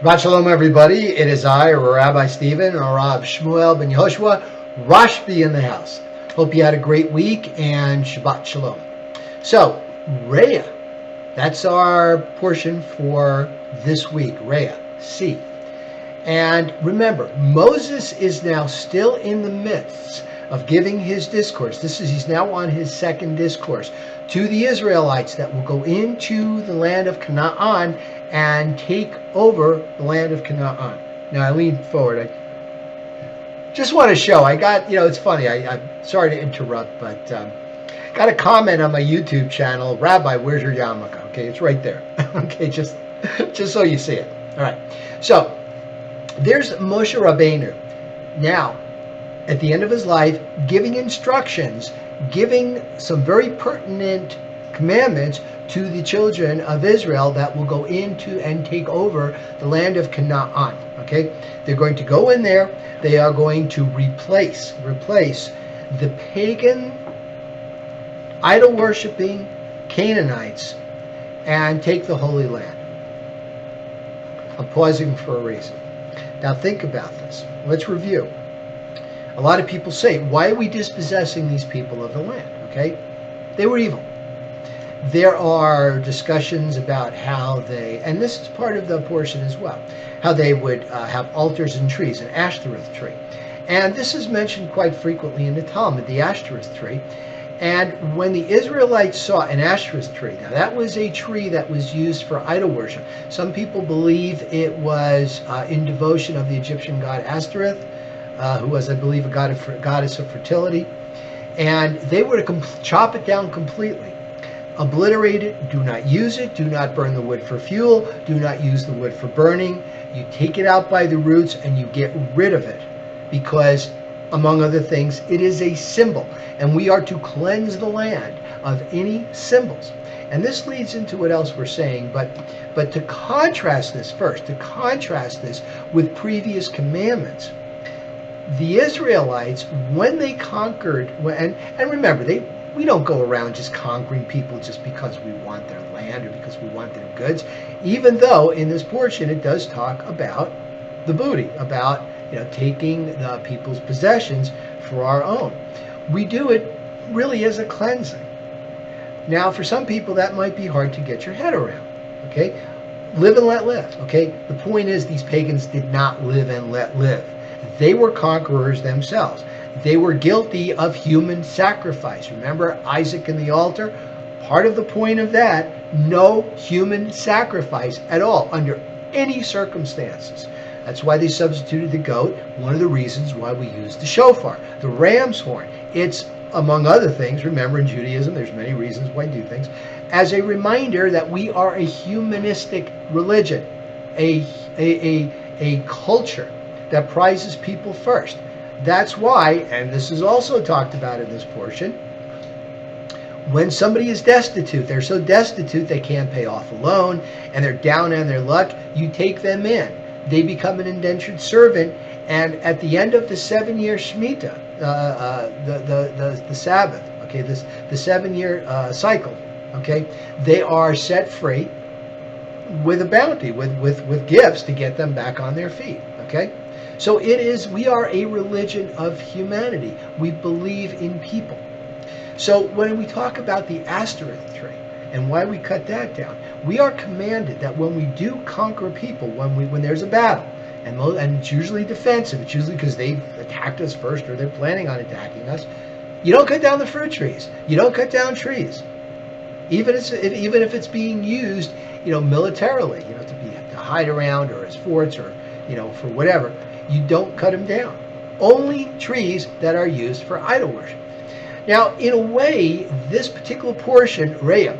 Shabbat Shalom, everybody. It is I, Rabbi Stephen, or Rav Shmuel ben Yehoshua, Rashbi in the house. Hope you had a great week and Shabbat Shalom. So, Reeh, that's our portion for this week, Reeh, C. And remember, Moses is now still in the midst of giving his discourse. He's now on his second discourse to the Israelites that will go into the land of Canaan and take over the land of Canaan. Now I lean forward. I just want to show. I got, it's funny. I'm sorry to interrupt, but got a comment on my YouTube channel. Rabbi, where's your yarmulke? Okay, it's right there. Okay, just so you see it. All right. So there's Moshe Rabbeinu. Now, at the end of his life, giving instructions, giving some very pertinent commandments to the children of Israel that will go into and take over the land of Canaan. Okay, they're going to go in there. They are going to replace the pagan, idol-worshiping Canaanites and take the Holy Land. I'm pausing for a reason. Now think about this. Let's review. A lot of people say, why are we dispossessing these people of the land? Okay, they were evil. There are discussions about how they, and this is part of the portion as well, how they would have altars and trees, an Ashterot tree. And this is mentioned quite frequently in the Talmud, the Ashterot tree. And when the Israelites saw an Ashtoreth tree, now that was a tree that was used for idol worship. Some people believe it was in devotion of the Egyptian god Ashtoreth, who was, I believe, a goddess of fertility. And they were to chop it down completely, obliterate it, do not use it, do not burn the wood for fuel, do not use the wood for burning. You take it out by the roots and you get rid of it because, among other things, it is a symbol, and we are to cleanse the land of any symbols. And this leads into what else we're saying, but to contrast this first, to contrast this with previous commandments, the Israelites, when they conquered, and remember, we don't go around just conquering people just because we want their land or because we want their goods, even though in this portion it does talk about the booty, about taking the people's possessions for our own. We do it really as a cleansing. Now, for some people, that might be hard to get your head around. Okay, live and let live. Okay, the point is, these pagans did not live and let live. They were conquerors themselves. They were guilty of human sacrifice. Remember Isaac and the altar? Part of the point of that, no human sacrifice at all, under any circumstances. That's why they substituted the goat. One of the reasons why we use the shofar, the ram's horn. It's, among other things, remember in Judaism, there's many reasons why we do things, as a reminder that we are a humanistic religion, a culture that prizes people first. That's why, and this is also talked about in this portion, when somebody is destitute, they're so destitute they can't pay off a loan, and they're down on their luck, you take them in. They become an indentured servant, and at the end of the 7-year Shemitah, the Sabbath, okay, the 7-year cycle, okay, they are set free with a bounty, with gifts to get them back on their feet, okay? So we are a religion of humanity. We believe in people. So when we talk about the Ashtoreth tree and why we cut that down, we are commanded that when we do conquer people, when there's a battle, and it's usually defensive, it's usually because they've attacked us first or they're planning on attacking us, you don't cut down the fruit trees. You don't cut down trees. Even if it's being used, militarily, to hide around or as forts or, for whatever, you don't cut them down. Only trees that are used for idol worship. Now, in a way, this particular portion, Reeh,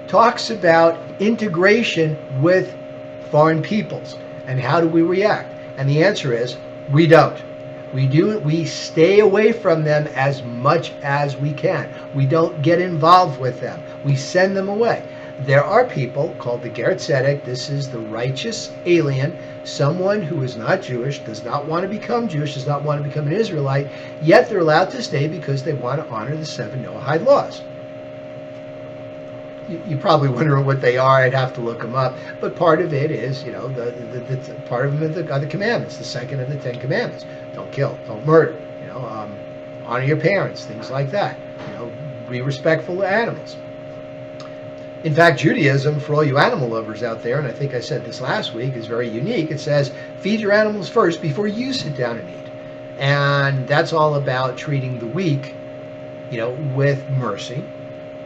talks about integration with foreign peoples. And how do we react? And the answer is, we don't. We stay away from them as much as we can. We don't get involved with them. We send them away. There are people called the Ger Tzedek. This is the righteous alien, someone who is not Jewish, does not want to become Jewish, does not want to become an Israelite, yet they're allowed to stay because they want to honor the 7 Noahide laws. you're probably wondering what they are. I'd have to look them up. But part of it is, the part of them are the commandments. The second of the 10 commandments: don't kill, don't murder. Honor your parents, things like that. Be respectful to animals. In fact, Judaism, for all you animal lovers out there, and I think I said this last week, is very unique. It says, feed your animals first before you sit down and eat. And that's all about treating the weak, with mercy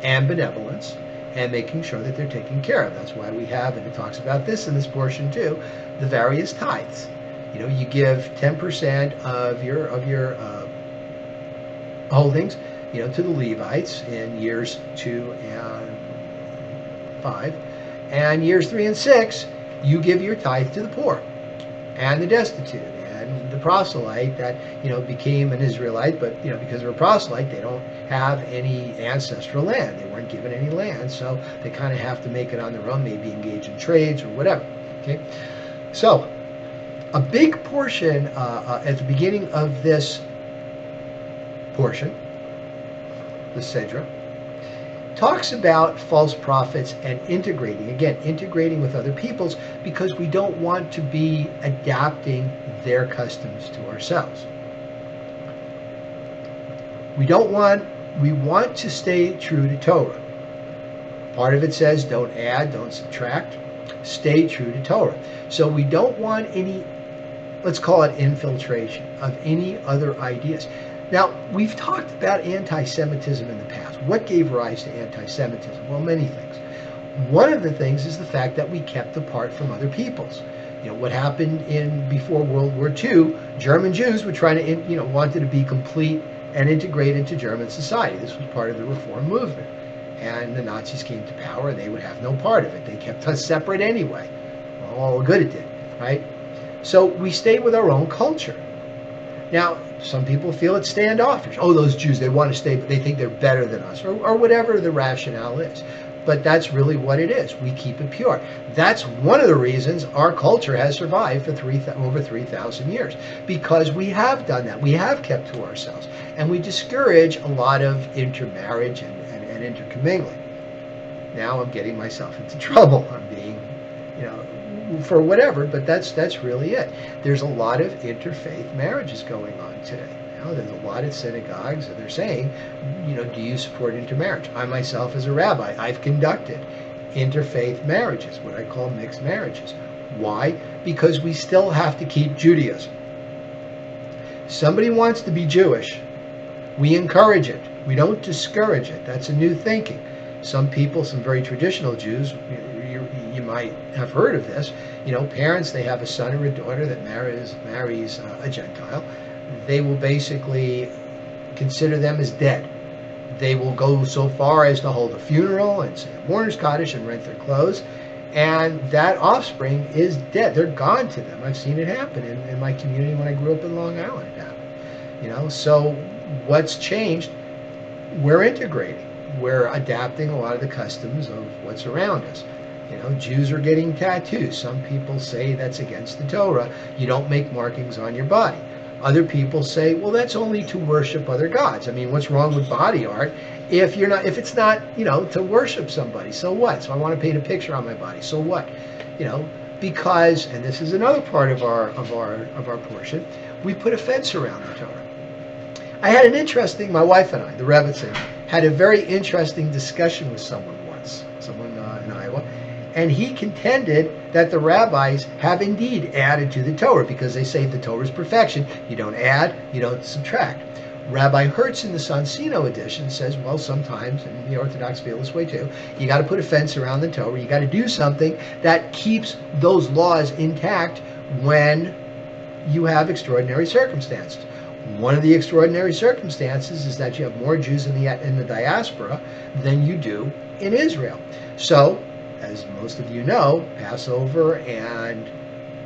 and benevolence, and making sure that they're taken care of. That's why we have, and it talks about this in this portion too, the various tithes. You give 10% of your holdings, to the Levites in years 2 and 5, and years 3 and 6, you give your tithe to the poor and the destitute and the proselyte that became an Israelite, but because they're a proselyte, they don't have any ancestral land. They weren't given any land, so they kind of have to make it on their own, maybe engage in trades or whatever. Okay, so a big portion at the beginning of this portion, the Sedra, talks about false prophets and integrating with other peoples, because we don't want to be adapting their customs to ourselves. We want to stay true to Torah. Part of it says don't add, don't subtract, stay true to Torah. So we don't want any, let's call it infiltration of any other ideas. Now, we've talked about anti-Semitism in the past. What gave rise to anti-Semitism? Well, many things. One of the things is the fact that we kept apart from other peoples. What happened before World War II, German Jews were trying to, wanted to be complete and integrate into German society. This was part of the Reform movement. And the Nazis came to power, and they would have no part of it. They kept us separate anyway. Well, all the good it did, right? So we stayed with our own culture. Now, some people feel it's standoffish. Oh, those Jews, they want to stay, but they think they're better than us, or whatever the rationale is. But that's really what it is. We keep it pure. That's one of the reasons our culture has survived for over 3,000 years, because we have done that. We have kept to ourselves, and we discourage a lot of intermarriage and intercommingling. Now I'm getting myself into trouble. I'm being, for whatever, but that's really it. There's a lot of interfaith marriages going on today. There's a lot of synagogues, and they're saying, do you support intermarriage? I myself, as a rabbi, I've conducted interfaith marriages, what I call mixed marriages. Why? Because we still have to keep Judaism. Somebody wants to be Jewish, we encourage it. We don't discourage it. That's a new thinking. Some people, some very traditional Jews, you might have heard of this. Parents, they have a son or a daughter that marries a Gentile. They will basically consider them as dead. They will go so far as to hold a funeral and say a mourner's Kaddish and rent their clothes. And that offspring is dead. They're gone to them. I've seen it happen in my community when I grew up in Long Island. It happened. So what's changed? We're integrating. We're adapting a lot of the customs of what's around us. Jews are getting tattoos. Some people say that's against the Torah. You don't make markings on your body. Other people say, well, that's only to worship other gods. I mean, what's wrong with body art if it's not, to worship somebody? So what? So I want to paint a picture on my body. So what? Because, and this is another part of our portion, we put a fence around the Torah. I had my wife and I, the Rebbitzin, had a very interesting discussion with someone in Iowa, and he contended that the rabbis have indeed added to the Torah, because they say the Torah is perfection. You don't add, you don't subtract. Rabbi Hertz in the Sonsino edition says, well, sometimes, and the Orthodox feel this way too, you got to put a fence around the Torah. You got to do something that keeps those laws intact when you have extraordinary circumstances. One of the extraordinary circumstances is that you have more Jews in the diaspora than you do in Israel. So, as most of you know, Passover and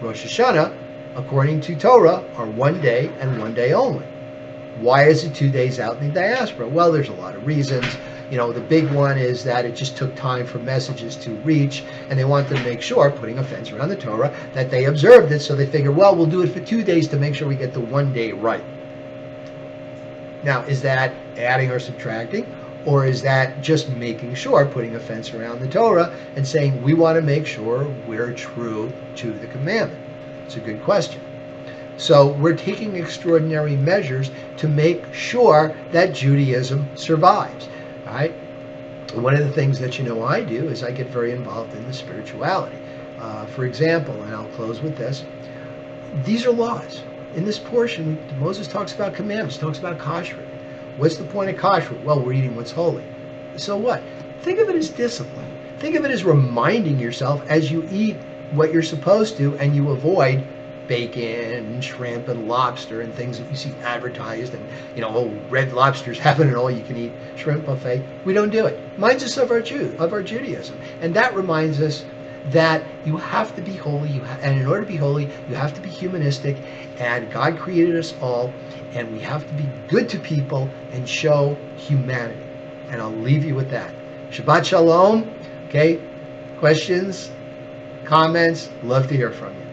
Rosh Hashanah, according to Torah, are one day and one day only. Why is it 2 days out in the diaspora? Well, there's a lot of reasons. The big one is that it just took time for messages to reach, and they wanted to make sure, putting a fence around the Torah, that they observed it, so they figured, well, we'll do it for 2 days to make sure we get the 1 day right. Now, is that adding or subtracting? Or is that just making sure, putting a fence around the Torah and saying we want to make sure we're true to the commandment? It's a good question. So we're taking extraordinary measures to make sure that Judaism survives. All right? One of the things that I do is I get very involved in the spirituality. For example, and I'll close with this, these are laws. In this portion, Moses talks about commandments, talks about Kashrut. What's the point of Kashrut? Well, we're eating what's holy. So what? Think of it as discipline. Think of it as reminding yourself as you eat what you're supposed to and you avoid bacon and shrimp and lobster and things that you see advertised and Red Lobster's having an all-you-can-eat shrimp buffet. We don't do it. Reminds us of our Judaism, and that reminds us that you have to be holy. And in order to be holy, you have to be humanistic. And God created us all, and we have to be good to people and show humanity. And I'll leave you with that. Shabbat Shalom. Okay. Questions, comments? Love to hear from you.